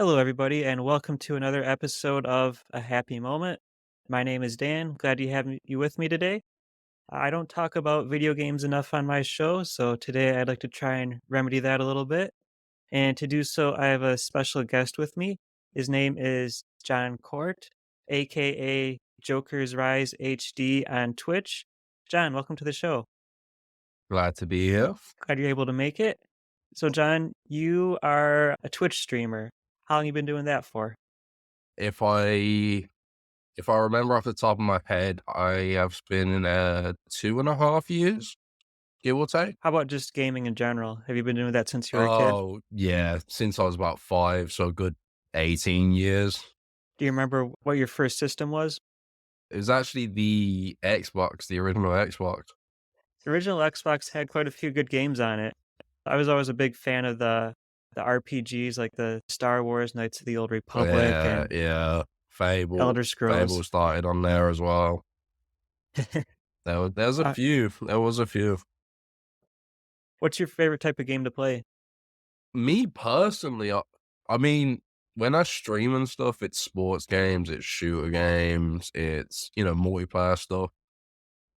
Hello, everybody, and welcome to another episode of A Happy Moment. My name is Dan. Glad you have you with me today. I don't talk about video games enough on my show, so today I'd like to try and remedy that a little bit. And to do so, I have a special guest with me. His name is John Court, aka JokersRiseHD on Twitch. John, welcome to the show. Glad to be here. Glad you're able to make it. So, John, you are a Twitch streamer. How long you been doing that for? If I if I remember off the top of my head, I have been in 2.5 years, give or take. How about just gaming in general? Have you been doing that since you were a kid? Oh yeah, since I was about 5, so a good 18 years. Do you remember what your first system was? It was actually the Xbox, the original Xbox. The original Xbox had quite a few good games on it. I was always a big fan of the RPGs like the Star Wars Knights of the Old Republic Yeah, and yeah. Fable, Elder Fable Scrolls. started on there as well. There's a Uh, few. There was a few. what's your favorite type of game to play? Me personally, I mean, when I stream and stuff, it's sports games, it's shooter games, it's, multiplayer stuff.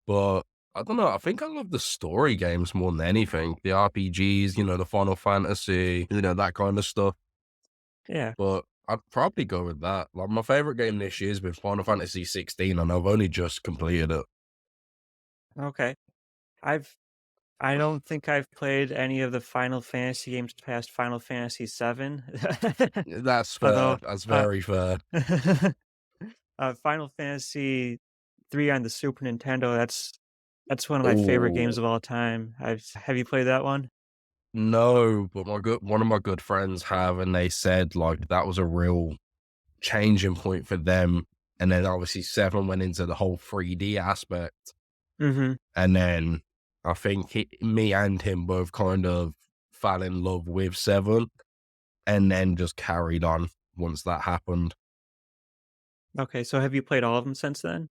But I don't know, I think I love the story games more than anything. The RPGs, the Final Fantasy, that kind of stuff. Yeah, But I'd probably go with that. Like my favorite game this year has been Final Fantasy 16, and I've only just completed it. okay. I've I don't think I've played any of the Final Fantasy games past Final Fantasy 7. That's fair. Although, That's uh very fair. Final Fantasy 3 on the Super Nintendo, that's one of my favorite games Oh. of all time. Have you played that one? No, but one of my good friends have, and they said like that was a real changing point for them. And then obviously 7 went into the whole 3D aspect, Mhm. and then I think me and him both kind of fell in love with 7, and then just carried on once that happened. Okay, so have you played all of them since then?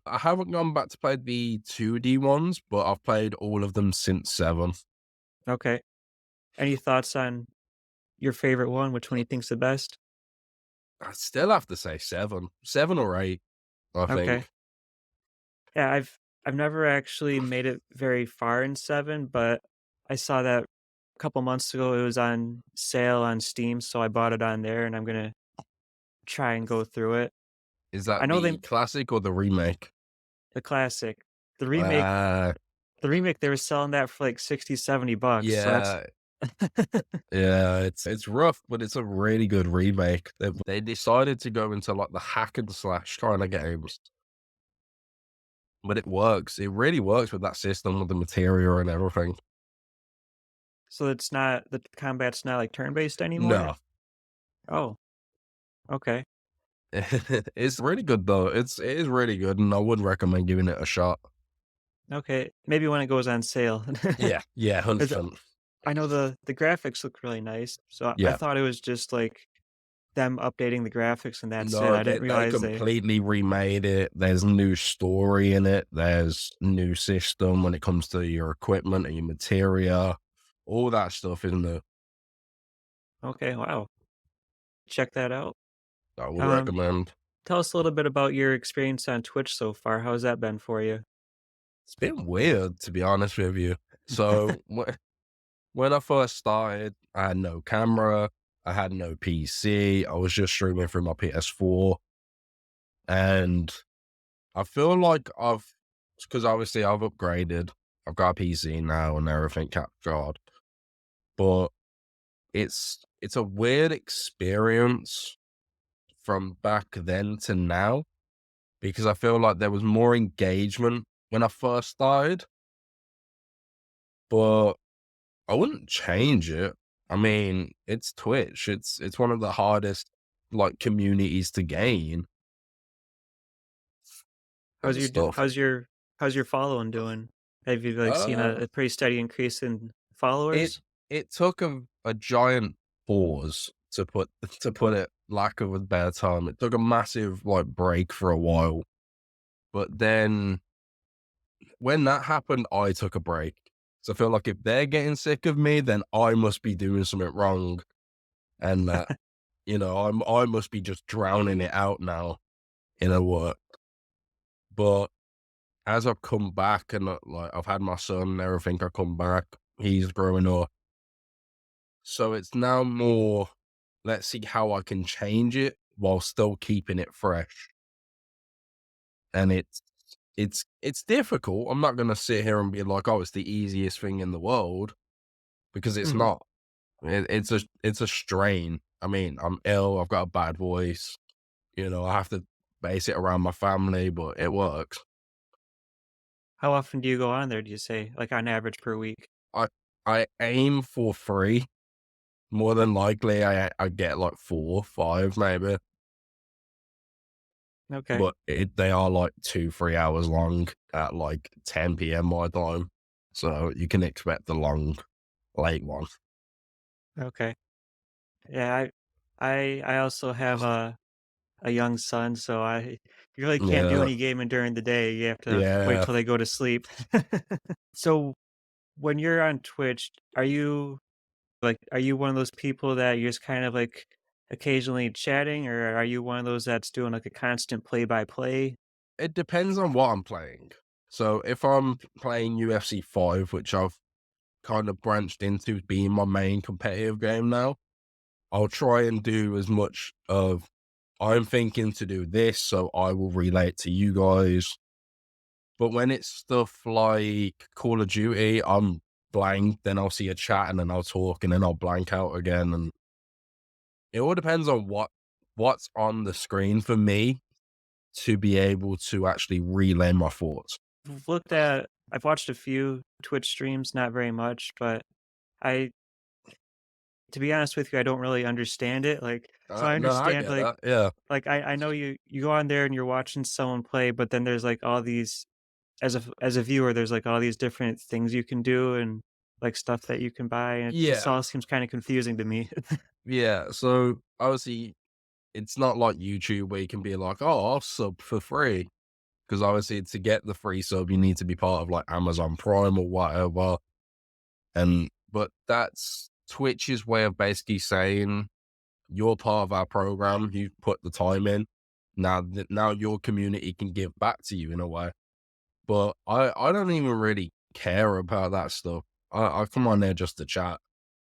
I haven't gone back to play the 2D ones, but I've played all of them since 7. Okay. Any thoughts on your favorite one? Which one you think's the best? I still have to say 7, 7 or 8, I Okay. think. Yeah, I've never actually made it very far in 7, but I saw that a couple months ago it was on sale on Steam, so I bought it on there and I'm gonna try and go through it. Is I that know the classic or the remake? the classic. The remake Uh, the remake, they were selling that for like 60, $70, so that's yeah, yeah, it's rough, but it's a really good remake. They decided to go into like the hack and slash kind of games, but it works. It really works with that system with the material and everything. so it's not the combat's not like turn-based anymore? No, Oh, okay. it's really good though. It is really good, and I would recommend giving it a shot. Okay, maybe when it goes on sale. Yeah, yeah, 'Cause 100%. I know the graphics look really nice, so I Yeah. thought it was just, like, them updating the graphics and that's it. No, I they didn't they realize they completely remade it. There's new story in it. There's new system when it comes to your equipment and your materia. All that stuff in there. Okay, wow. Check that out. I would Um, recommend. tell us a little bit about your experience on Twitch so far. How has that been for you? It's been weird, to be honest with you. So when I first started, I had no camera. I had no PC. I was just streaming through my PS4, and I feel like because obviously I've upgraded. I've got a PC now and everything, captured. But it's a weird experience from back then to now, because I feel like there was more engagement when I first started, but I wouldn't change it. I mean, it's Twitch. It's one of the hardest like communities to gain How's and your d stuff. how's your following doing? Have you, like, seen Uh a pretty steady increase in it followers? it took a giant pause to put it lack of a better term. It took a massive like break for a while. But then when that happened, I took a break. So I feel like if they're getting sick of me, then I must be doing something wrong. And I must be just drowning it out now in a work. But as I've come back and, like, I've had my son and everything, I come back, he's growing up. So it's now more, let's see how I can change it while still keeping it fresh. And it's difficult. I'm not gonna sit here and be like, "Oh, it's the easiest thing in the world," because it's Mhm. not. It's a strain. I mean, I'm ill, I've got a bad voice, I have to base it around my family, but it works. How often do you go on there, do you say, like, on average per week? I I aim for 3. More than likely, I get, like, 4, 5 maybe, Okay, but they are, like, 2, 3 hours long at, like, 10 p.m. my time, so you can expect the long, late one. okay. Yeah, I also have a young son, so you really can't do Yeah, any gaming during the day, you have to wait yeah. till they go to sleep. So, when you're on Twitch, are you one of those people that you're just kind of, like, occasionally chatting, or are you one of those that's doing, like, a constant play-by-play? It depends on what I'm playing. So if I'm playing UFC 5, which I've kind of branched into being my main competitive game now, I'll try and do as much of, I'm thinking to do this, so I will relate to you guys. But when it's stuff like Call of Duty, I'm blank, then I'll see a chat and then I'll talk and then I'll blank out again. And it all depends on what's on the screen for me to be able to actually relay my thoughts. I've watched a few Twitch streams, not very much, but I to be honest with you, I don't really understand it, so I No, I understand, get that. Yeah. I know you go on there and you're watching someone play, but then there's, like, all these as a viewer, there's, like, all these different things you can do and, like, stuff that you can buy, and it just Yeah. all seems kinda confusing to me. Yeah. So obviously, it's not like YouTube where you can be like, oh, I'll sub for free. Because obviously, to get the free sub, you need to be part of like Amazon Prime or whatever. But that's Twitch's way of basically saying, you're part of our program. You put the time in. Now your community can give back to you in a way. But I don't even really care about that stuff. I come on there just to chat.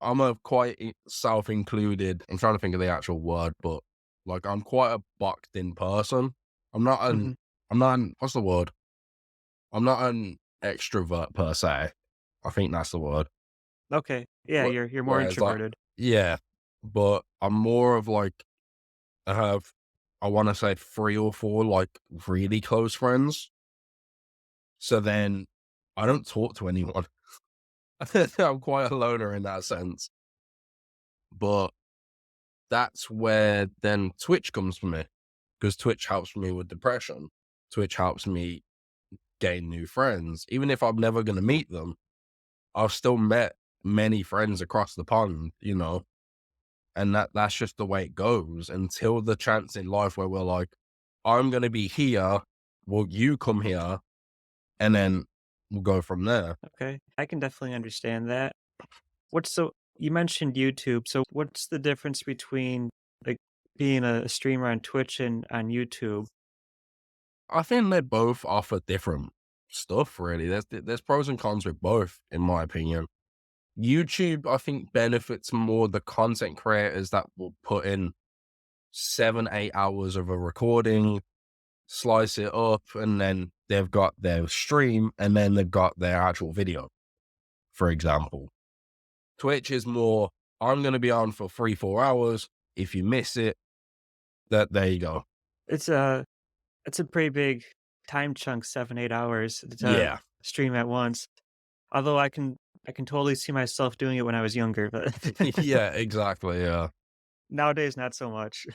I'm a quite self-included. I'm trying to think of the actual word, but like I'm quite a boxed in person. I'm not an Mhm. I'm not an what's the word? I'm not an extrovert per se. I think that's the word. Okay. Yeah, you're more Whereas like, introverted. yeah, but I'm more of like, I have, I want to say 3 or 4 like really close friends. So then I don't talk to anyone. I'm quite a loner in that sense. But that's where then Twitch comes for me, because Twitch helps me with depression. Twitch helps me gain new friends. Even if I'm never going to meet them, I've still met many friends across the pond. And that's just the way it goes until the chance in life where we're like, I'm going to be here. Will you come here? And then we'll go from there. Okay. I can definitely understand that. What's so you mentioned YouTube, so what's the difference between, like, being a streamer on Twitch and on YouTube? I think they both offer different stuff, really. There's pros and cons with both, in my opinion. YouTube, I think, benefits more the content creators that will put in 7, 8 hours of a recording, slice it up, and then they've got their stream, and then they've got their actual video, for example. Twitch is more, I'm going to be on for 3, 4 hours. If you miss it, there you go. It's a it's a pretty big time chunk, 7, 8 hours to Yeah. stream at once. Although I can totally see myself doing it when I was younger, but Yeah, exactly. Yeah. nowadays, not so much.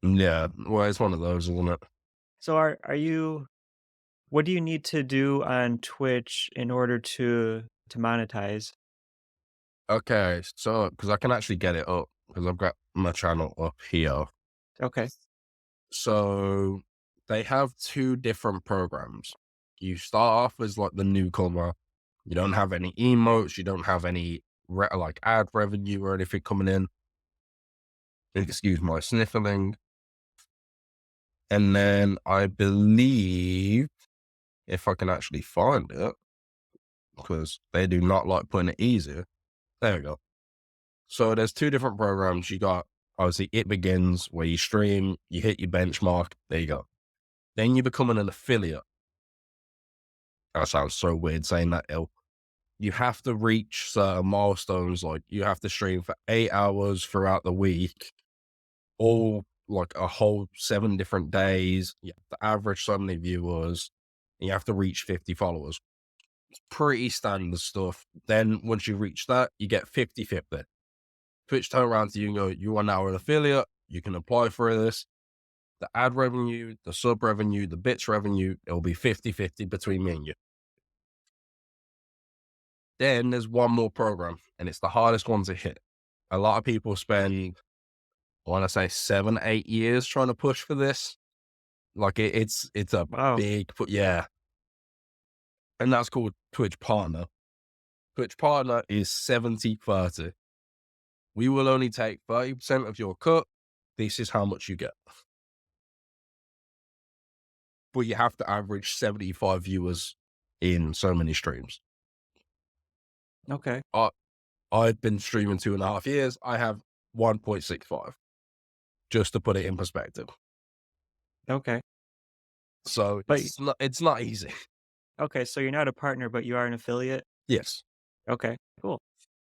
Yeah. Well, it's one of those, isn't it? So are you what do you need to do on Twitch in order to monetize? Okay. So, because I can actually get it up because I've got my channel up here. Okay. So they have 2 different programs. You start off as like the newcomer. You don't have any emotes. You don't have any like ad revenue or anything coming in. Excuse my sniffling. And then I believe, if I can actually find it, because they do not like putting it easier. There we go. So there's two different programs. You got, obviously, It Begins, where you stream, you hit your benchmark. There you go. Then you become an affiliate. That sounds so weird saying that, ill. You have to reach certain milestones. Like, you have to stream for 8 hours throughout the week, all like a whole 7 different days. You have to average so many viewers, and you have to reach 50 followers. It's pretty standard stuff. Then once you reach that, you get 50/50. Twitch turn around to you and go, you are now an affiliate. You can apply for this. The ad revenue, the sub revenue, the bits revenue, it'll be 50/50 between me and you. Then there's one more program, and it's the hardest one to hit. A lot of people spend, I want to say 7, 8 years trying to push for this. Like it's a Wow. big put, yeah. And that's called Twitch Partner. Twitch Partner is 70/30. We will only take 30% of your cut. This is how much you get. But you have to average 75 viewers in so many streams. Okay. I've been streaming 2.5 years. I have 1.65, just to put it in perspective. Okay. So But it's not easy. okay, so you're not a partner, but you are an affiliate? Yes. Okay, cool.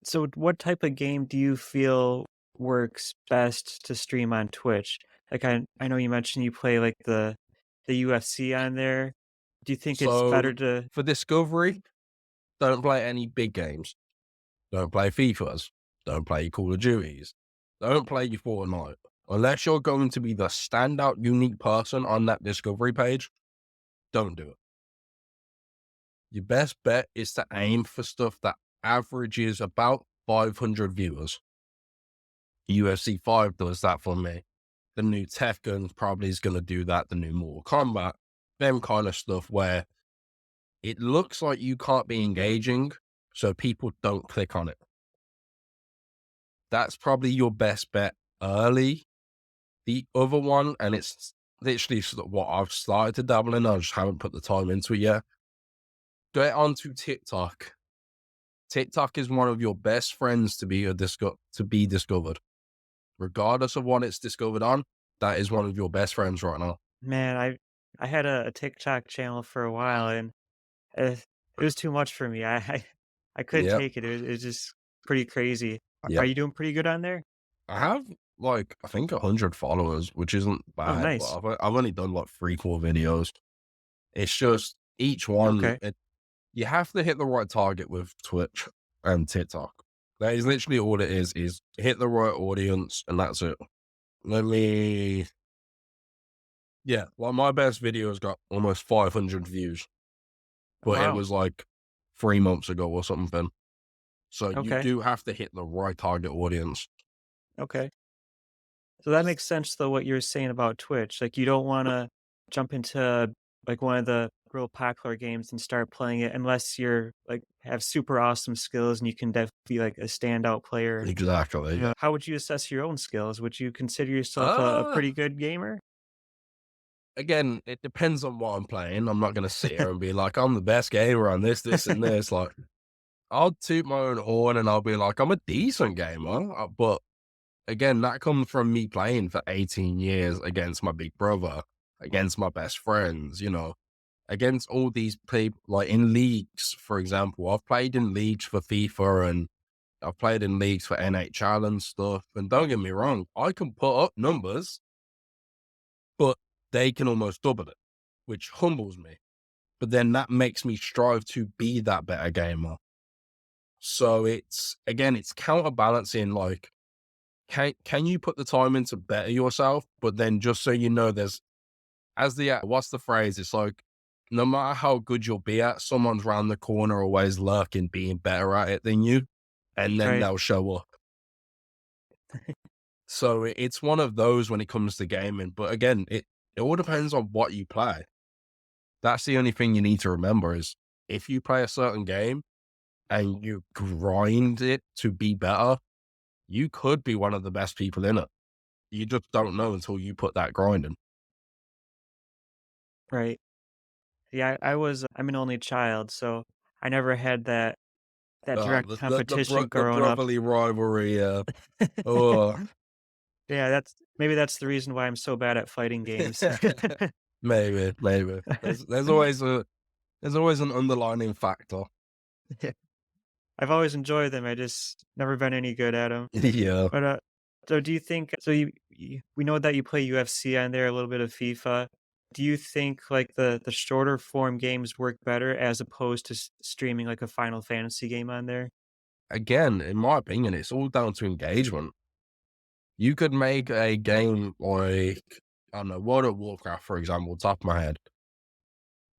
So what type of game do you feel works best to stream on Twitch? Like I know you mentioned you play like the UFC on there. Do you think it's So better to for discovery, don't play any big games. Don't play FIFAs. Don't play your Call of Duties. Don't play your Fortnite. Unless you're going to be the standout, unique person on that discovery page, don't do it. Your best bet is to aim for stuff that averages about 500 viewers. UFC 5 does that for me. The new Tekken probably is going to do that. The new Mortal Kombat, them kind of stuff where it looks like you can't be engaging, so people don't click on it. That's probably your best bet early. The other one, and it's literally sort of what I've started to dabble in, I just haven't put the time into it yet. Get onto TikTok. TikTok is one of your best friends to be discovered. Regardless of what it's discovered on, that is one of your best friends right now. man, I had a TikTok channel for a while and it was too much for me. I couldn't Yep, take it. It was just pretty crazy. Are yep. you doing pretty good on there? I have like, I think 100 followers, which isn't Oh, bad, but nice. I've only done like 3, 4 videos. It's just each one, Okay. you have to hit the right target with Twitch and TikTok. That is literally all it is hit the right audience, and that's it. Yeah, well, my best video has got almost 500 views, but it Wow. was like 3 months ago or something. So you Okay. do have to hit the right target audience. Okay. So that makes sense though what you were saying about Twitch. Like you don't wanna jump into like one of the real popular games and start playing it unless you're like have super awesome skills and you can be like a standout player. Exactly, yeah. How would you assess your own skills? Would you consider yourself a Uh, pretty good gamer? Again, it depends on what I'm playing. I'm not gonna sit here and be like, I'm the best gamer on this, and this. Like, I'll toot my own horn and I'll be like, I'm a decent gamer. But again, that comes from me playing for 18 years against my big brother, against my best friends, against all these people, like in leagues, for example. I've played in leagues for FIFA and I've played in leagues for NHL and stuff. And don't get me wrong, I can put up numbers, but they can almost double it, which humbles me. But then that makes me strive to be that better gamer. So it's counterbalancing, like, can you put the time in to better yourself? But then just so you know, what's the phrase? It's like, no matter how good you'll be at, someone's round the corner always lurking, being better at it than you, and then Right. they'll show up. So it's one of those when it comes to gaming. But again, it all depends on what you play. That's the only thing you need to remember is if you play a certain game and you grind it to be better, you could be one of the best people in it. you just don't know until you put that grind in. Right. Yeah, I'm an only child, so I never had that direct competition The growing up. brotherly rivalry, oh, Yeah, that's the reason why I'm so bad at fighting games. maybe. There's always an underlining factor. Yeah. I've always enjoyed them, I just never been any good at them. Yeah. But, so do you think so you we know that you play UFC on there, a little bit of FIFA. Do you think, like, the shorter form games work better as opposed to streaming, like, a Final Fantasy game on there? Again, in my opinion, it's all down to engagement. You could make a game like, I don't know, World of Warcraft, for example, top of my head,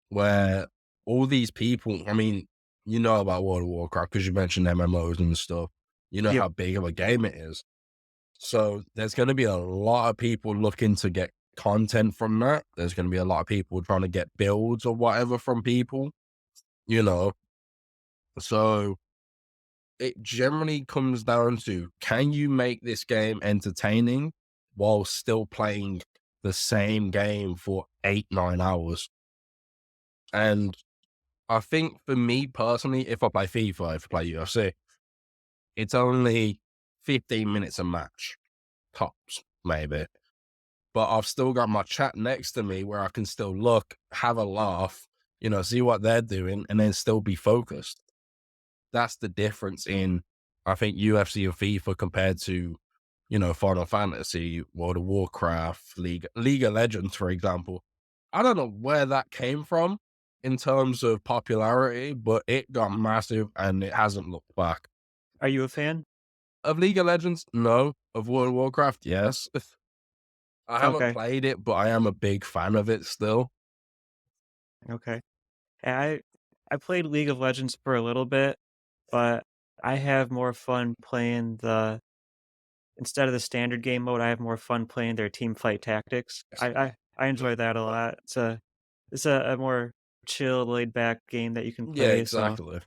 where all these people, I mean, you know about World of Warcraft because you mentioned MMOs and stuff. You know Yep. how big of a game it is. So there's going to be a lot of people looking to get content from that. There's going to be a lot of people trying to get builds or whatever from people, you know. So it generally comes down to, can you make this game entertaining while still playing the same game for 8, 9 hours? And I think for me personally, if I play FIFA, if I play UFC, it's only 15 minutes a match, tops, maybe. But I've still got my chat next to me where I can still look, have a laugh, see what they're doing, and then still be focused. That's the difference in, I think, UFC and FIFA compared to, Final Fantasy, World of Warcraft, League of Legends, for example. I don't know where that came from in terms of popularity, but it got massive and it hasn't looked back. Are you a fan? Of League of Legends, no. Of World of Warcraft, yes. I haven't Okay, played it, but I am a big fan of it still. okay. Yeah, I played League of Legends for a little bit, but I have more fun playing the instead of the standard game mode, I have more fun playing their team fight tactics. I enjoy that a lot. It's a more chill, laid back game that you can Yeah, play, so exactly.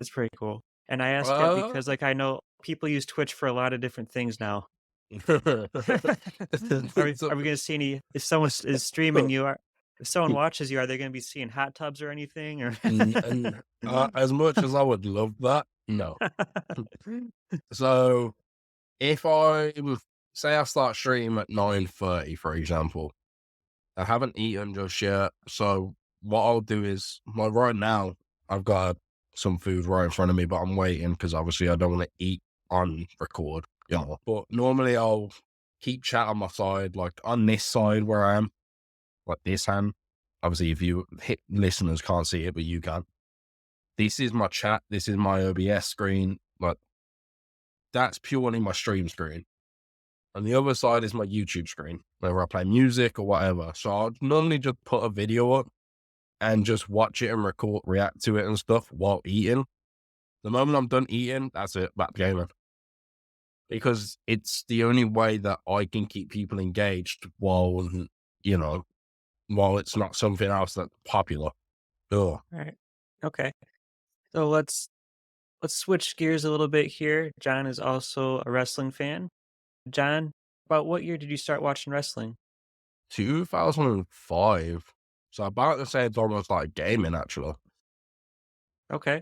it's pretty cool. And I ask it Uh, because, like, I know people use Twitch for a lot of different things now. Are we gonna see any if someone is streaming you, if someone watches you, are they gonna be seeing hot tubs or anything, or as much as I would love that, no. So if say I start stream at 9:30, for example, I haven't eaten just yet. So what I'll do is, like right now, I've got some food right in front of me, but I'm waiting because obviously I don't want to eat on record. But normally I'll keep chat on my side, like on this side where I am, like this hand. Obviously, if you listeners can't see it, but you can. This is my chat. This is my OBS screen. Like that's purely my stream screen. And the other side is my YouTube screen, where I play music or whatever. So I'll normally just put a video up and just watch it and react to it and stuff while eating. The moment I'm done eating, that's it, back to gaming. Because it's the only way that I can keep people engaged you know, while it's not something else that's popular. Ugh. Alright. Okay. So let's switch gears a little bit here. John is also a wrestling fan. John, about what year did you start watching wrestling? 2005. So about the same time as like gaming, actually. Okay.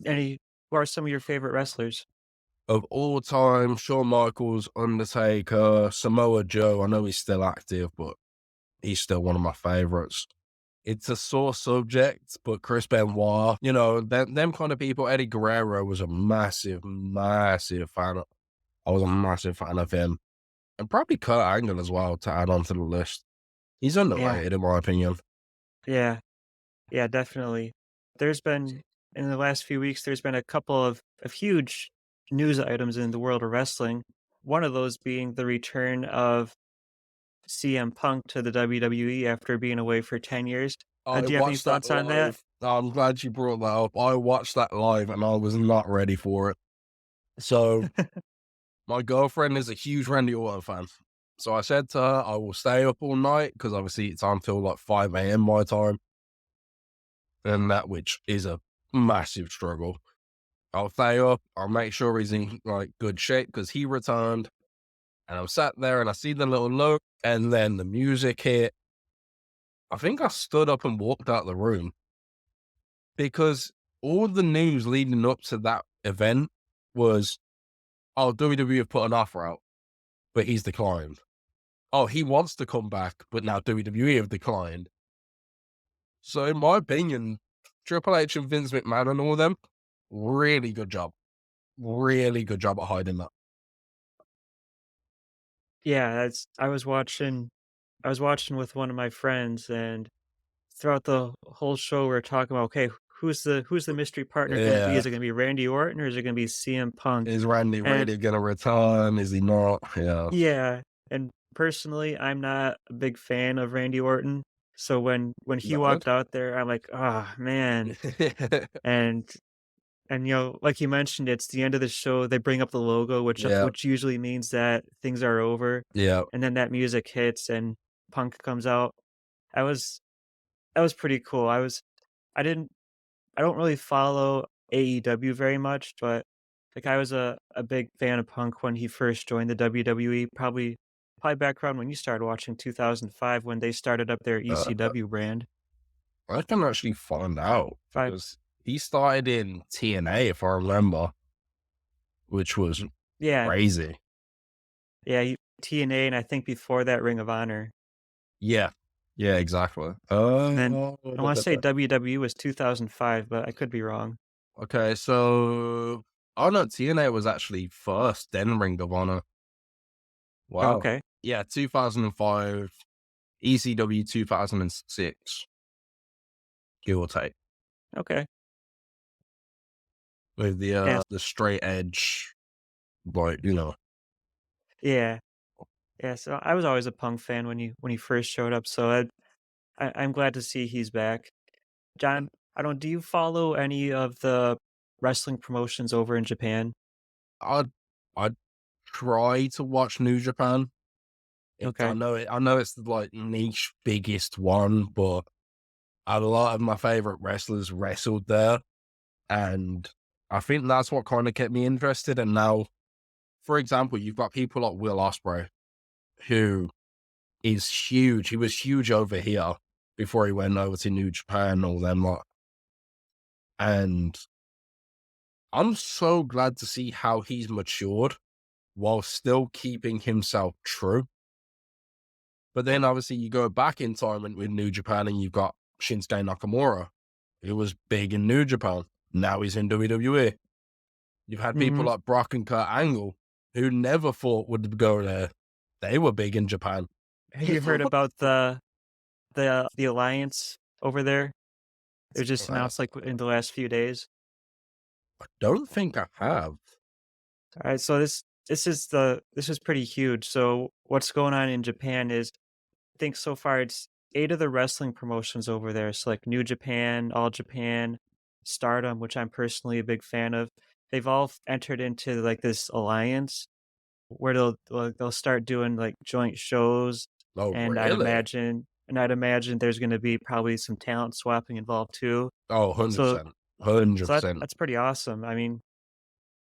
Any who are some of your favorite wrestlers? Of all time, Shawn Michaels, Undertaker, Samoa Joe. I know he's still active, but he's still one of my favorites. It's a sore subject, but Chris Benoit, them kind of people. Eddie Guerrero was a massive, massive fan. I was a massive fan of him. And probably Kurt Angle as well to add on to the list. He's Yeah. underrated in my opinion. Yeah. Yeah, definitely. There's been in the last few weeks, there's been a couple of huge news items in the world of wrestling. One of those being the return of CM Punk to the WWE after being away for 10 years. I Do you have any watched that thoughts on that? live. I'm glad you brought that up. I watched that live and I was not ready for it. So my girlfriend is a huge Randy Orton fan. So I said to her, I will stay up all night because obviously it's until like 5 a.m. my time. And that, which is a massive struggle. I'll stay up. I'll make sure he's in like good shape because he returned. And I'm sat there and I see the little note and then the music hit. I think I stood up and walked out the room because all the news leading up to that event was, oh, WWE have put an offer out, but he's declined. Oh, he wants to come back, but now WWE have declined. So in my opinion, Triple H and Vince McMahon and all of them, really good job. Really good job at hiding that. Yeah, that's I was watching with one of my friends, and throughout the whole show, we are talking about, "Okay, who's the mystery partner gonna be? Yeah. Is it gonna be Randy Orton or is it gonna be CM Punk?" Is Randy And really gonna return? Is he not? Yeah. yeah, and personally, I'm not a big fan of Randy Orton, so when he Valid. walked out there, I'm like, "Ah, man." And like you mentioned, it's the end of the show, they bring up the logo, Yeah. which usually means that things are over, Yeah. and then that music hits and Punk comes out. I was That was pretty cool. I didn't I don't really follow AEW very much, but, like, I was a big fan of Punk when he first joined the WWE, probably back around when you started watching 2005 when they started up their Uh, ECW brand. I can actually find out 5 because he started in TNA, if I remember, which was Yeah, crazy. yeah, TNA, and I think before that, Ring of Honor. Yeah. Yeah, exactly. And then I wanna say WWE was 2005, but I could be wrong. Okay, so oh no, TNA was actually first, then Ring of Honor. Oh, Wow. okay, Yeah, 2005, ECW 2006, give or take, okay. with Yeah, the straight edge, like, you know. yeah, yeah, so I was always a Punk fan when he first showed up, so I'm glad to see he's back. John, I don't do you follow any of the wrestling promotions over in Japan? I'd I'd try to watch New Japan. Okay. I know it's the, like, niche biggest one, but a lot of my favorite wrestlers wrestled there, and I think that's what kinda kept me interested, and now, for example, you've got people like Will Ospreay, who is huge. He was huge over here before he went over to New Japan, all them lot, and I'm so glad to see how he's matured while still keeping himself true. But then obviously you go back in time with New Japan and you've got Shinsuke Nakamura, who was big in New Japan. Now he's in WWE. You've had people Mhm. like Brock and Kurt Angle, who never thought would go there. They were big in Japan. Have you heard about the alliance over there? It was just Uh, announced, like, in the last few days. don't think I have. Alright, so this is pretty huge. So, what's going on in Japan is I think so far it's 8 of the wrestling promotions over there. So, like, New Japan, All Japan, Stardom, which I'm personally a big fan of. They've all entered into, like, this alliance where they'll start doing, like, joint shows, Oh, and really? I'd imagine there's gonna be probably some talent swapping involved too. Oh, So 100%. 100%. that's pretty awesome. I mean,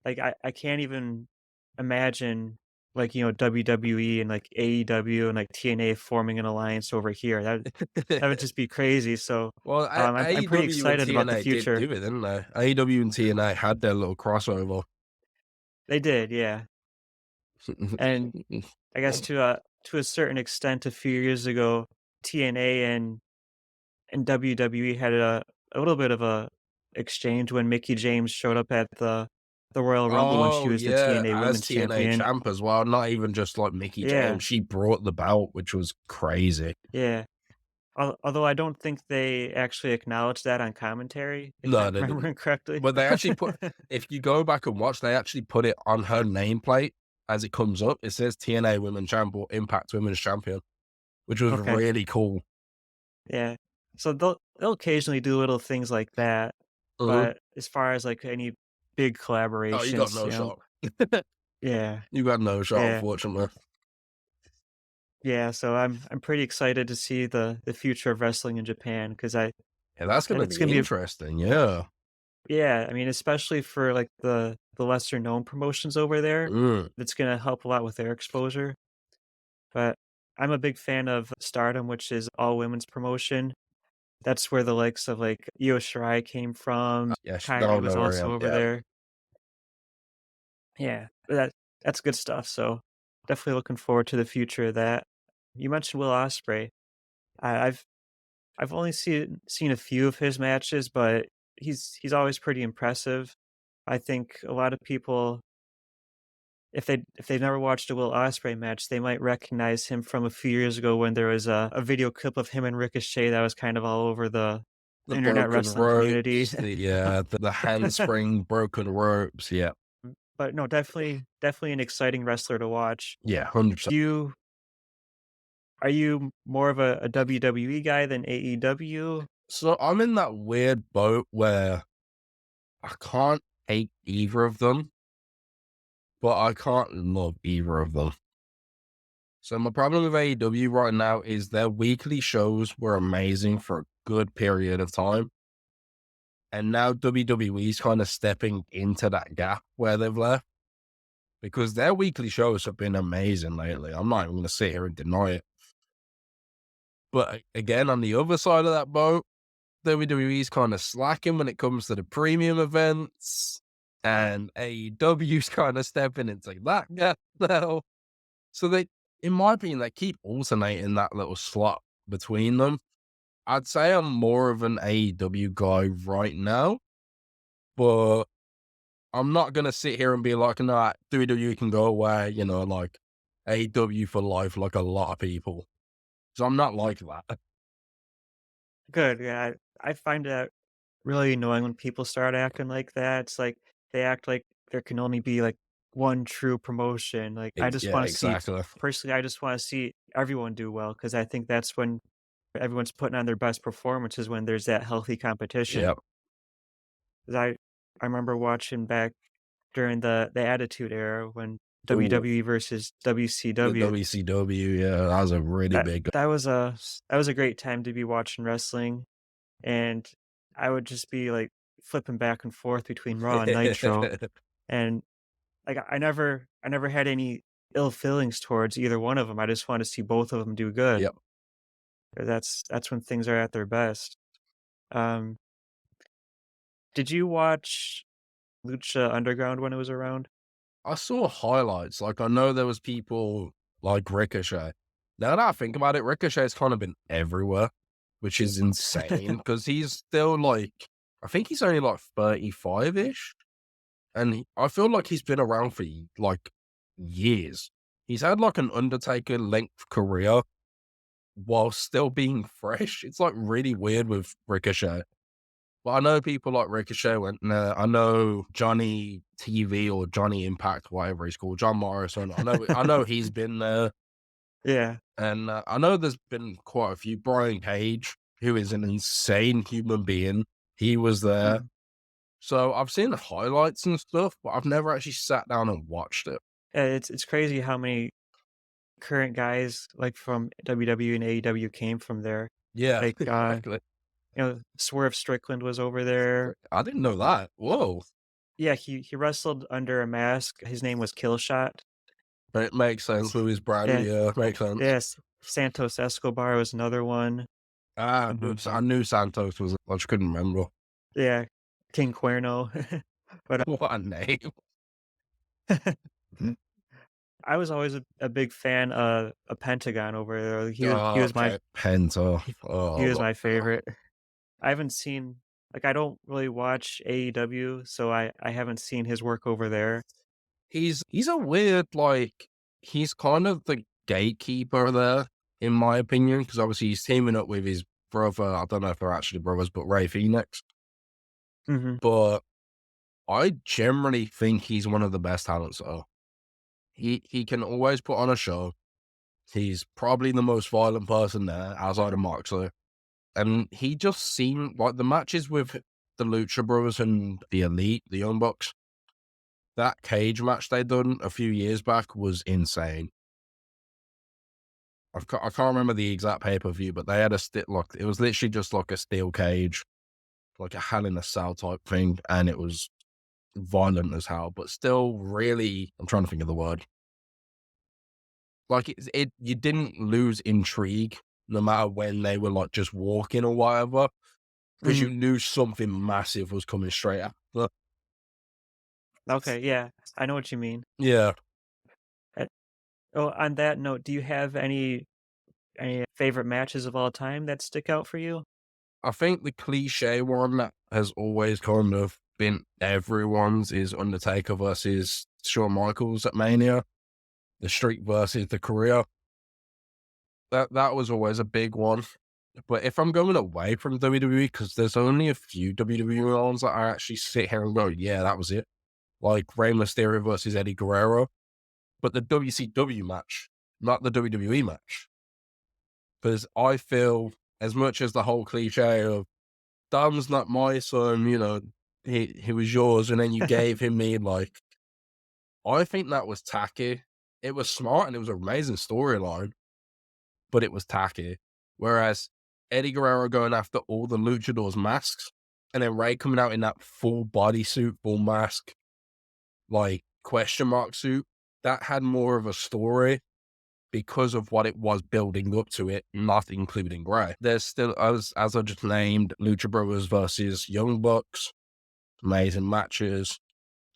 like, I can't even imagine, like, WWE and, like, AEW and, like, TNA forming an alliance over here. That would just be crazy. So, Well, I'm pretty AEW and excited about the TNA did future. do it, didn't they? AEW and TNA had their little crossover. They did, yeah. And I guess to a certain extent, a few years ago, TNA and WWE had a little bit of a exchange when Mickey James showed up at the Royal Rumble when she Oh, was the yeah, TNA as Women's TNA Champion. champ as well, not even just like Mickey Yeah, James. She brought the belt, which was crazy. yeah. Although I don't think they actually acknowledged that on commentary, if No, I'm they didn't. remembering correctly. But they actually put, if you go back and watch, they actually put it on her nameplate as it comes up. It says TNA Women's Champ or Impact Women's Champion, which was Okay, really cool. yeah. So they'll occasionally do little things like that, Mhm. but as far as, like, any big Oh, you got collaborations, no shot. yeah, You got no shot, yeah. unfortunately. Yeah, so I'm pretty excited to see the future of wrestling in Japan because Yeah, that's I gonna think it's be gonna be a interesting, yeah. Yeah, I mean, especially for, like, the lesser known promotions over there, Mm. it's gonna help a lot with their exposure, but I'm a big fan of Stardom, which is all women's promotion. That's where the likes of, like, Io Shirai came from, Yes, Kairi no, was no worry. also over Yeah, there. Yeah, that's good stuff, so definitely looking forward to the future of that. You mentioned Will Ospreay. I I've only seen a few of his matches, but he's always pretty impressive. I think a lot of people, if they've never watched a Will Ospreay match, they might recognize him from a few years ago when there was a video clip of him and Ricochet that was kind of all over the the internet broken wrestling community. ropes. The handspring broken ropes. Yeah, But no, definitely an exciting wrestler to watch. yeah, 100%. Do you Are you more of a WWE guy than AEW? So I'm in that weird boat where I can't hate either of them, but I can't love either of them. So my problem with AEW right now is their weekly shows were amazing for a good period of time. And now WWE's kind of stepping into that gap where they've left because their weekly shows have been amazing lately. I'm not even going to sit here and deny it. But again, on the other side of that boat, WWE's kind of slacking when it comes to the premium events, and AEW's kind of stepping into that gap now. So in my opinion, they keep alternating that little slot between them. I'd say I'm more of an AEW guy right now, but I'm not gonna sit here and be like, "Nah, WWE can go away," like AEW for life, like a lot of people. So I'm not like that. Good, yeah, I find that really annoying when people start acting like that. It's like they act like there can only be, like, one true promotion. Like, I just Yeah, wanna see exactly. personally, I just wanna see everyone do well because I think that's when everyone's putting on their best performances when there's that healthy competition. Yeah, 'Cause I remember watching back during the Attitude Era when ooh, WWE versus the WCW. WCW, yeah, that was a really That big. that was a great time to be watching wrestling, and I would just be, like, flipping back and forth between Raw and Nitro, and, like, I never had any ill feelings towards either one of them. I just wanna see both of them do good. Yep. That's when things are at their best. Um, did you watch Lucha Underground when it was around? I saw highlights. Like, I know there was people like Ricochet. Now that I think about it, Ricochet's kind of been everywhere, which is insane because he's still like, I think he's only like 35 ish. And I feel like he's been around for like years. He's had like an Undertaker length career while still being fresh. It's like really weird with Ricochet. But I know people like Ricochet went there. I know Johnny TV or Johnny Impact, whatever he's called, John Morrison. I know he's been there, Yeah. and I know there's been quite a few. Brian Cage, who is an insane human being, he was there. Mhm. So I've seen the highlights and stuff, but I've never actually sat down and watched it. Yeah, it's crazy how many current guys, like, from WWE and AEW came from there. Yeah, Like, exactly. Swerve Strickland was over there. I didn't know that. Whoa, Yeah, he wrestled under a mask. His name was Killshot. but it makes sense with his brand. Yeah, Yeah, makes sense. yes. Santos Escobar was another one. I Um, knew Santos was. I just couldn't remember. yeah, King Cuerno. But, What a name. I was always a big fan of Pentagon over there. Oh, okay. Penta. He Oh, was my my God. favorite. I haven't seen like, I don't really watch AEW, so I haven't seen his work over there. He's a weird, like, he's kind of the gatekeeper there, in my opinion, because obviously he's teaming up with his brother. I don't know if they're actually brothers, but Ray Phoenix. Mhm. But I generally think he's one of the best talents. So he can always put on a show. He's probably the most violent person there outside of Moxley. And he just seemed like the matches with the Lucha Brothers and the Elite, the Young Bucks, that cage match they done a few years back was insane. I can't remember the exact pay per view, but they had a like it was literally just like a steel cage, like a Hell in a Cell type thing, and it was violent as hell, but still really. I'm trying to think of the word. Like you didn't lose intrigue no matter when they were like just walking or whatever, because Mhm. you knew something massive was coming straight after. Okay, yeah, I know what you mean. Yeah, Uh, oh, on that note, do you have any favorite matches of all time that stick out for you? I think the cliche one that has always kind of been everyone's is Undertaker versus Shawn Michaels at Mania, the Streak versus the Career. That was always a big one. But if I'm going away from WWE, because there's only a few WWE ones that I actually sit here and go, yeah, that was it. Like Rey Mysterio versus Eddie Guerrero, but the WCW match, not the WWE match. Because I feel, as much as the whole cliche of Dom's not my son, he was yours, and then you gave him me, like, I think that was tacky. It was smart and it was an amazing storyline, but it was tacky. Whereas Eddie Guerrero going after all the luchadors' masks, and then Ray coming out in that full bodysuit, full mask, like question mark suit, that had more of a story because of what it was building up to it, not including Ray. There's still, as I just named, Lucha Brothers versus Young Bucks, amazing matches.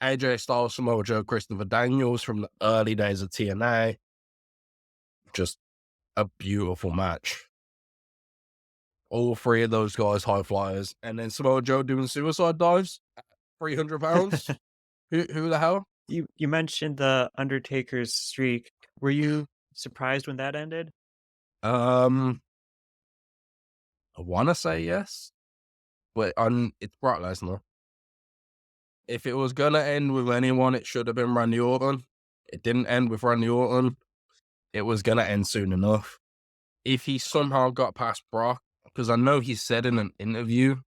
AJ Styles, Samoa Joe, Christopher Daniels from the early days of TNA, just a beautiful match. All three of those guys high flyers, and then Samoa Joe doing suicide dives, 300 pounds. Who the hell? You mentioned the Undertaker's streak. Were you surprised when that ended? Um, I want to say yes, but it's Brock Lesnar. If it was gonna end with anyone, it should have been Randy Orton. It didn't end with Randy Orton. It was gonna end soon enough. If he somehow got past Brock, because I know he said in an interview,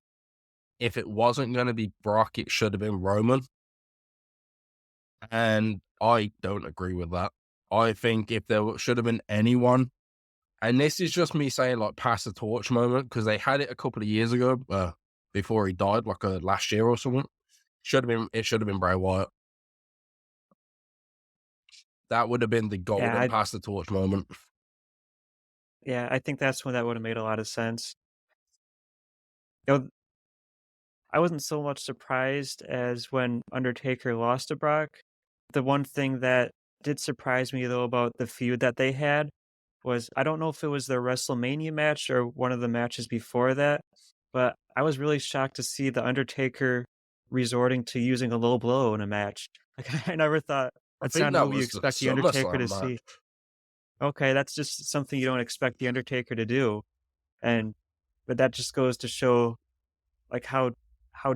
if it wasn't gonna be Brock, it should have been Roman. And I don't agree with that. I think if should have been anyone, and this is just me saying like pass the torch moment, because they had it a couple of years ago, before he died, like last year or something. It should have been Bray Wyatt. That would have been the Yeah, golden pass the torch moment. I think that's when that would've made a lot of sense. You know, I wasn't so much surprised as when Undertaker lost to Brock. The one thing that did surprise me, though, about the feud that they had was I don't know if it was their WrestleMania match or one of the matches before that, but I was really shocked to see The Undertaker resorting to using a low blow in a match. Like, I never thought I that's think not a that move you was the expect The Undertaker to SummerSlam see. match. Okay, that's just something you don't expect The Undertaker to do, and but that just goes to show, like, how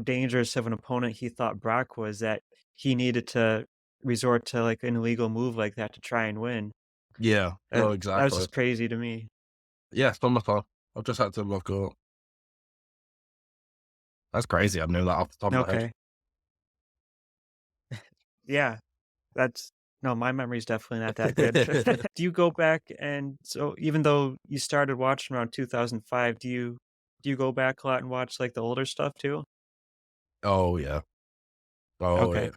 dangerous of an opponent he thought Brock was, that he needed to resort to, like, an illegal move like that to try and win. Yeah, That no, that was exactly. just crazy to me. Yeah, SummerSlam. I've just had to look up. That's crazy. I knew that off the top of my head. Okay. Yeah, that's no, my memory's definitely not that good. Do you go back and so even though you started watching around 2005, do you go back a lot and watch, like, the older stuff too? Oh yeah. Oh Okay. yeah.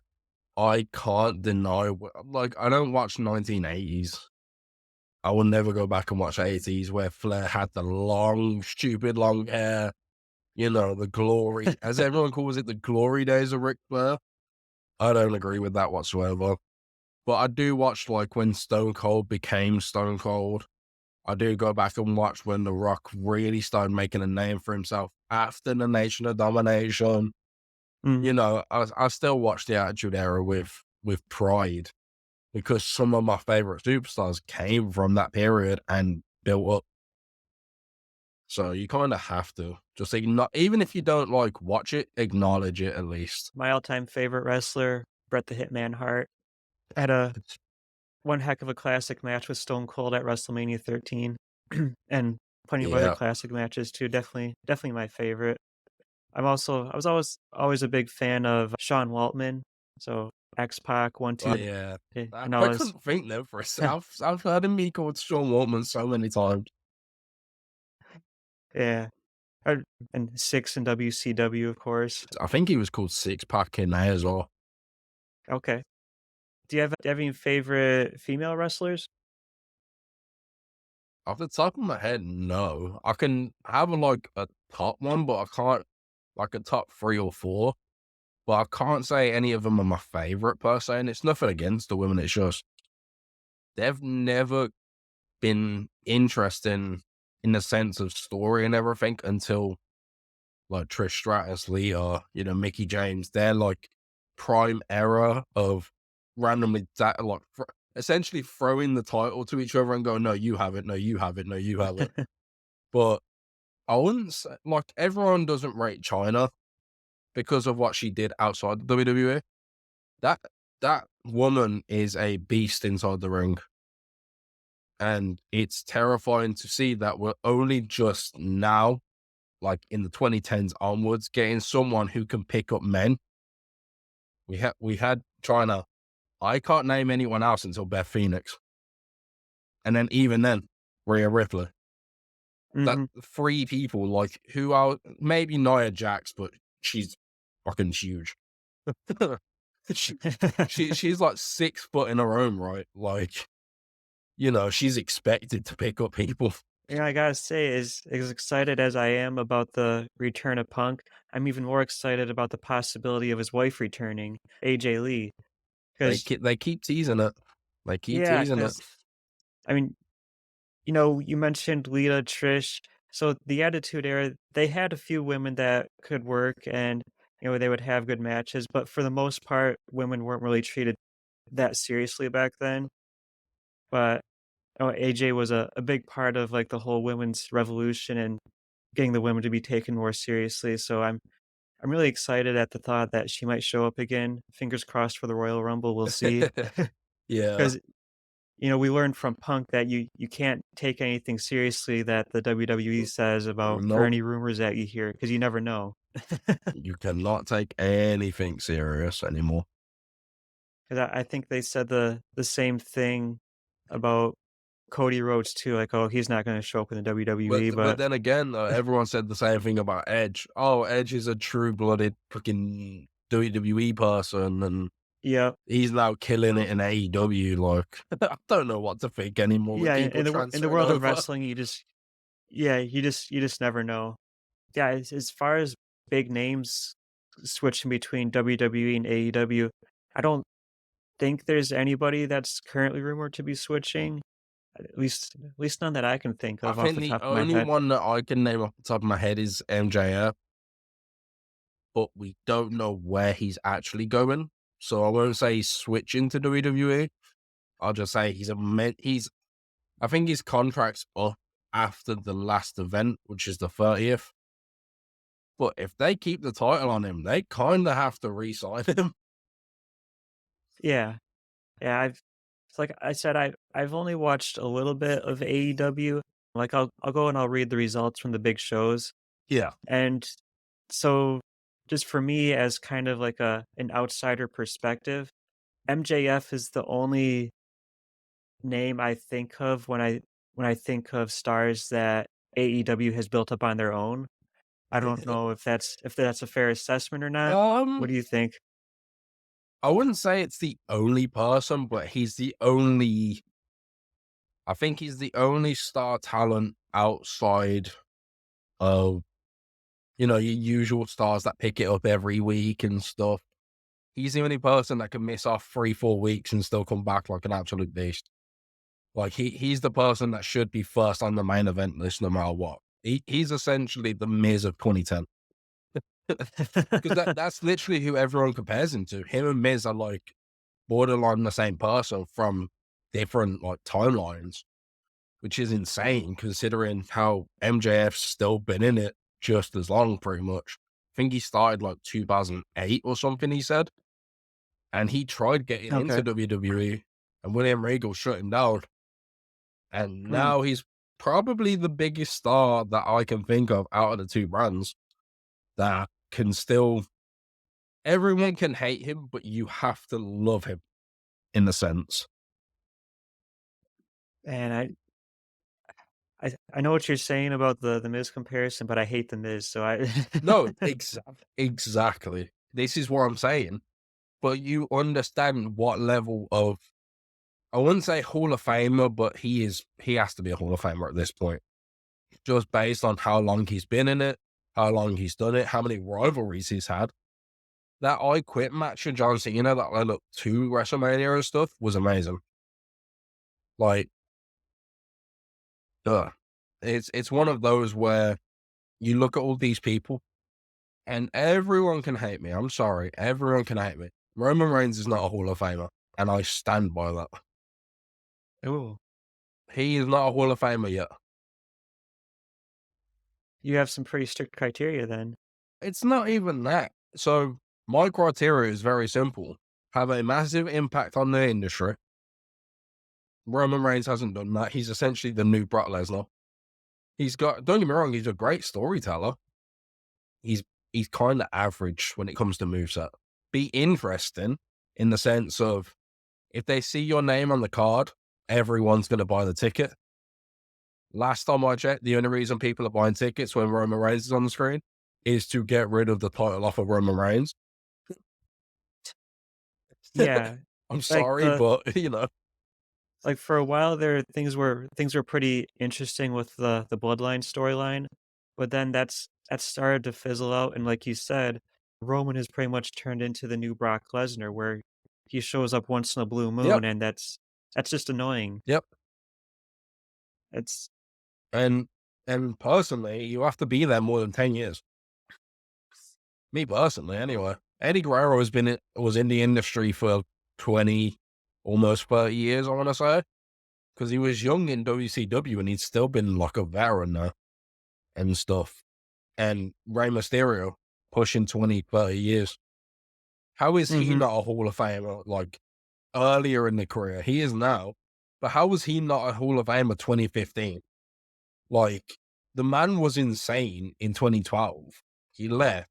I can't deny. Like, I don't watch 1980s. I will never go back and watch 80s where Flair had the long, stupid long hair. The glory, as everyone calls it, the glory days of Ric Flair. I don't agree with that whatsoever. But I do watch like when Stone Cold became Stone Cold. I do go back and watch when The Rock really started making a name for himself after the Nation of Domination. Mhm. I still watch the Attitude Era with pride because some of my favorite superstars came from that period and built up. So you kind of have to just ignore, even if you don't like watch it, acknowledge it at least. My all-time favorite wrestler, Bret the Hitman Hart, had a one heck of a classic match with Stone Cold at WrestleMania 13, and plenty of other Yeah. classic matches too, definitely my favorite. I was always a big fan of Sean Waltman, so X-Pac, 1, Oh 2, yeah. and I all his couldn't think though for a second. I've heard him be called Sean Waltman so many times. yeah. Uh, and 6 in WCW, of course. I think he was called Six Pack in there as well. Okay. Do you have any favorite female wrestlers? Off the top of my head, no. I can have like a top one, but I can't like a top three or four. But I can't say any of them are my favorite per se. And it's nothing against the women. It's just they've never been interesting in the sense of story and everything until like Trish Stratus, Leah, Mickey James. They're like prime era of randomly essentially throwing the title to each other and go, no, you have it, no, you have it, no, you have it. But I wouldn't say like everyone doesn't rate China because of what she did outside the WWE. That that woman is a beast inside the ring. And it's terrifying to see that we're only just now, like in the 2010s onwards, getting someone who can pick up men. We had China. I can't name anyone else until Beth Phoenix. And then even then, Rhea Ripley. That Mhm. three people, like who are maybe Nia Jax, but she's fucking huge. she, she's like 6 foot in her own right. Like, she's expected to pick up people. Yeah, I gotta say, as excited as I am about the return of Punk, I'm even more excited about the possibility of his wife returning, AJ Lee. Because They keep teasing it. They keep yeah, teasing it. because I mean, you mentioned Lita, Trish. So the Attitude Era, they had a few women that could work, and they would have good matches. But for the most part, women weren't really treated that seriously back then. But AJ was a big part of like the whole women's revolution and getting the women to be taken more seriously. So I'm really excited at the thought that she might show up again. Fingers crossed for the Royal Rumble. We'll see. Yeah. Because we learned from Punk that you can't take anything seriously that the WWE says about or Nope. any rumors that you hear because you never know. You cannot take anything serious anymore. 'Cause I think they said the same thing about Cody Rhodes too, like, "Oh, he's not gonna show up in the But WWE," but but then again, everyone said the same thing about Edge. Oh, Edge is a true-blooded freaking WWE person, and yeah. he's now killing it in AEW. Like, I don't know what to think anymore with Yeah, people in the transferring world of over. wrestling, you just never know. Yeah, as far as big names switching between WWE and AEW, I don't think there's anybody that's currently rumored to be switching, at least none that I can think I of off think the the top of my only head. one that I can name off the top of my head is MJF, but we don't know where he's actually going. So I won't say he's switching to WWE. I'll just say he's I think his contract's up after the last event, which is the 30th. But if they keep the title on him, they kind of have to re-sign him. Yeah. Yeah, it's like I said, I've only watched a little bit of AEW. Like, I'll go and I'll read the results from the big shows, Yeah. and so just for me as kind of like an outsider perspective, MJF is the only name I think of when I think of stars that AEW has built up on their own. I don't know if that's a fair assessment or not. What Um, do you think? I wouldn't say it's the only person, but I think he's the only star talent outside of, your usual stars that pick it up every week and stuff. He's the only person that can miss off 3, 4 weeks and still come back like an absolute beast. Like he's the person that should be first on the main event list no matter what. He's essentially the Miz of 2010. Because that's literally who everyone compares him to. Him and Miz are like borderline the same person from different like timelines, which is insane considering how MJF's still been in it just as long, pretty much. I think he started like 2008 or something, he said. And he tried getting into Okay. WWE and William Regal shut him down. And Hmm. now he's probably the biggest star that I can think of out of the two brands that can still, everyone can hate him, but you have to love him in a sense. And I know what you're saying about the Miz comparison, but I hate the Miz, so I No, exactly. This is what I'm saying. But you understand what level of, I wouldn't say Hall of Famer, but he has to be a Hall of Famer at this point. Just based on how long he's been in it, how long he's done it, how many rivalries he's had. That I Quit match with John Cena that led up to WrestleMania and stuff was amazing. Like, it's one of those where you look at all these people and everyone can hate me. I'm sorry. Everyone can hate me. Roman Reigns is not a Hall of Famer, and I stand by that. Ooh, He is not a Hall of Famer yet. you have some pretty strict criteria then. It's not even that. So my criteria is very simple. Have a massive impact on the industry. Roman Reigns hasn't done that. He's essentially the new Brock Lesnar. Don't get me wrong, he's a great storyteller. He's he's kind of average when it comes to moveset. Be interesting in the sense of if they see your name on the card, everyone's going to buy the ticket. Last time I checked, the only reason people are buying tickets when Roman Reigns is on the screen is to get rid of the title off of Roman Reigns. Yeah, I'm like sorry, but like for a while there, things were pretty interesting with the Bloodline storyline, but then that started to fizzle out, and like you said, Roman has pretty much turned into the new Brock Lesnar, where he shows up once in a blue yep, moon, and that's just annoying. yep. It's And personally, you have to be there more than 10 years. Me personally, anyway. Eddie Guerrero was in the industry for 20, almost 30 years, I want to say, because he was young in WCW and he'd still been like a veteran now and stuff. And Rey Mysterio pushing 20, 30 years. How is he Mhm, not a Hall of Famer like earlier in the career? He is now, but how was he not a Hall of Famer 2015? Like, the man was insane in 2012. He left,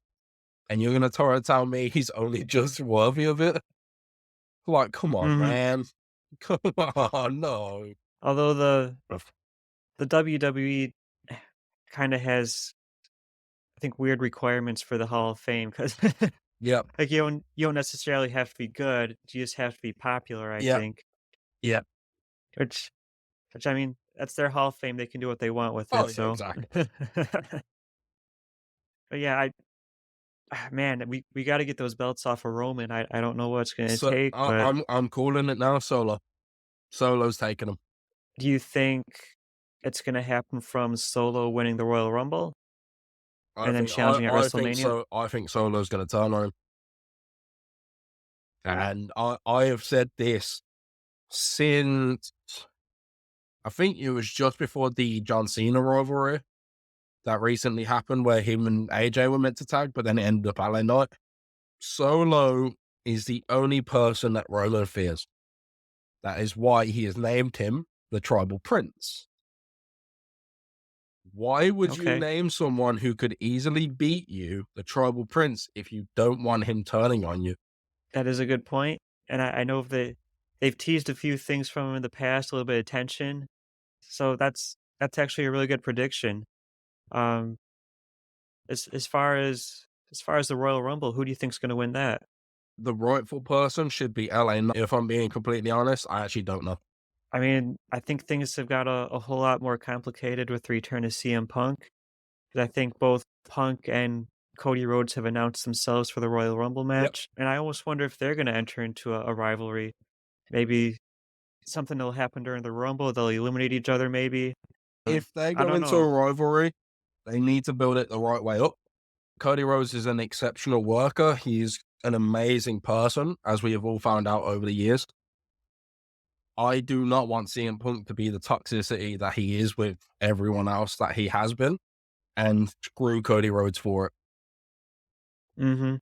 and you're gonna try to tell me he's only just worthy of it? Like, come on, mhm. man. Come on, no. Although the WWE kinda has, I think, weird requirements for the Hall of Fame 'cause Yep, like, you don't necessarily have to be good, you just have to be popular, I yep, think, yep. which I mean, that's their Hall of Fame, they can do what they want with Oh, it, yeah, so exactly. but yeah, man, we gotta get those belts off of Roman, I don't know what it's gonna So, take, but I'm calling it now, Solo. Solo's taking him. do you think it's gonna happen from Solo winning the Royal Rumble and then challenging at WrestleMania? I think Solo's gonna turn on him, and I have said this since I think it was just before the John Cena rivalry that recently happened where him and AJ were meant to tag, but then it ended up LA Knight. Solo is the only person that Roman fears. That is why he has named him the Tribal Prince. Why would you Okay, name someone who could easily beat you the Tribal Prince if you don't want him turning on you? that is a good point, and I know they've teased a few things from him in the past, a little bit of tension, so that's actually a really good prediction. Um, as far as the Royal Rumble, who do you think's gonna win that? The rightful person should be LA Knight. If I'm being completely honest, I actually don't know. I mean, I think things have got a whole lot more complicated with the return of CM Punk, 'cause I think both Punk and Cody Rhodes have announced themselves for the Royal Rumble Yep. match, and I almost wonder if they're gonna enter into a rivalry. Maybe something will happen during the Rumble, they'll eliminate each other maybe. If they I go don't into a know. rivalry, they need to build it the right way up. Cody Rhodes is an exceptional worker. He's an amazing person, as we have all found out over the years. I do not want CM Punk to be the toxicity that he is with everyone else that he has been, and screw Cody Rhodes for it. Mhm.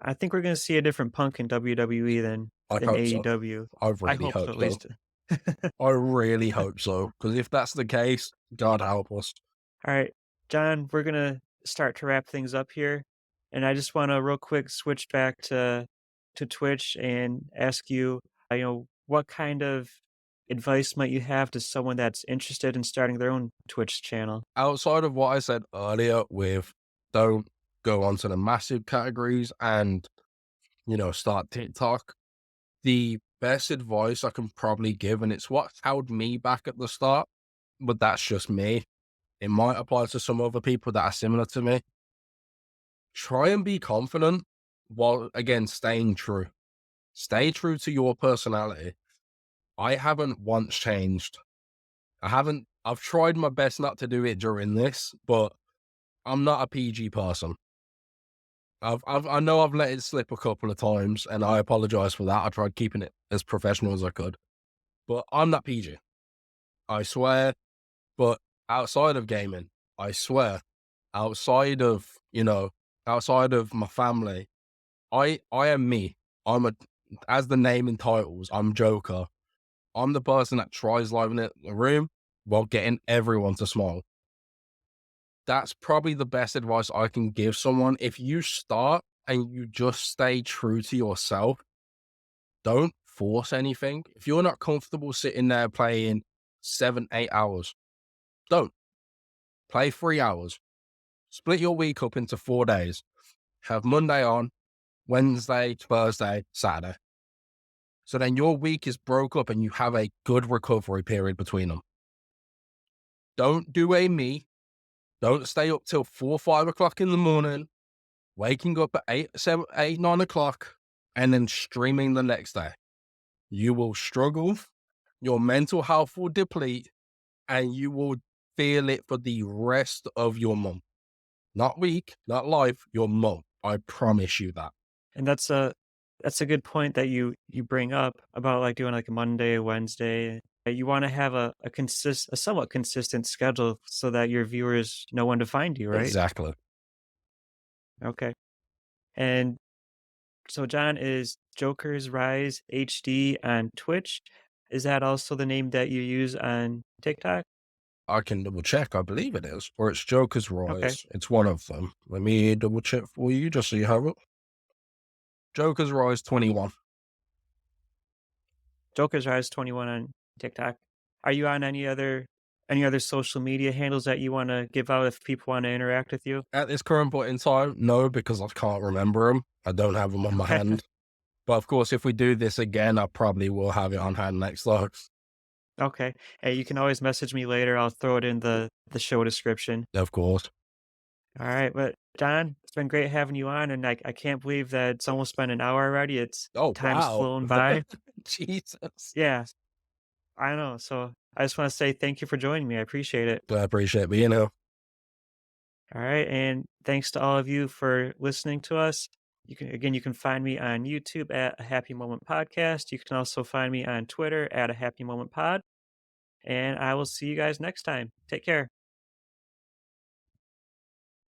I think we're gonna see a different Punk in WWE I than hope so. AEW. I I really hope so hope at so. least. I really hope so. Because if that's the case, God help us. Alright, John, we're gonna start to wrap things up here, and I just wanna real quick switch back to Twitch and ask you, what kind of advice might you have to someone that's interested in starting their own Twitch channel? Outside of what I said earlier with don't go onto the massive categories and, start TikTok, the best advice I can probably give, and it's what held me back at the start, but that's just me. It might apply to some other people that are similar to me. Try and be confident while, again, staying true. Stay true to your personality. I haven't once changed. I've tried my best not to do it during this, but I'm not a PG person. I know I've let it slip a couple of times, and I apologize for that. I tried keeping it as professional as I could, but I'm not PG. I swear. But outside of gaming, I swear, outside of outside of my family, I am me. I'm a as the name entitles, I'm Joker. I'm the person that tries livening up the room while getting everyone to smile. That's probably the best advice I can give someone. If you start and you just stay true to yourself, don't force anything. If you're not comfortable sitting there playing 7, 8 hours, don't play 3 hours. Split your week up into 4 days. Have Monday on, Wednesday, Thursday, Saturday. So then your week is broke up and you have a good recovery period between them. Don't do a me. Don't stay up till 4, 5 o'clock in the morning, waking up at 8, 7, 8, 9 o'clock, and then streaming the next day. You will struggle. Your mental health will deplete and you will feel it for the rest of your month. Not week, not life, your month. I promise you that. And that's a good point that you bring up about, like, doing, like, a Monday, Wednesday. You wanna have a somewhat consistent schedule so that your viewers know when to find you, right? Exactly. Okay. And so John is Joker's Rise HD on Twitch. Is that also the name that you use on TikTok? I can double check. I believe it is. Or it's Joker's Okay. Rise. It's one of them. Let me double check for you just so you have it. Joker's Rise 21. Joker's Rise 21 on TikTok. Are you on any other social media handles that you wanna give out if people wanna interact with you? At this current point in time, no, because I can't remember them. I don't have them on my hand. But of course, if we do this again, I probably will have it on hand next time. Okay. Hey, you can always message me later. I'll throw it in the show description. Of course. All right, but Don, it's been great having you on, and I can't believe that it's almost been an hour already. It's Oh, time's wow. flown by. Jesus. Yeah, I know. So I just want to say thank you for joining me. I appreciate it. I appreciate being here. All right, and thanks to all of you for listening to us. You can find me on YouTube at a Happy Moment Podcast. You can also find me on Twitter at a Happy Moment Pod, and I will see you guys next time. Take care.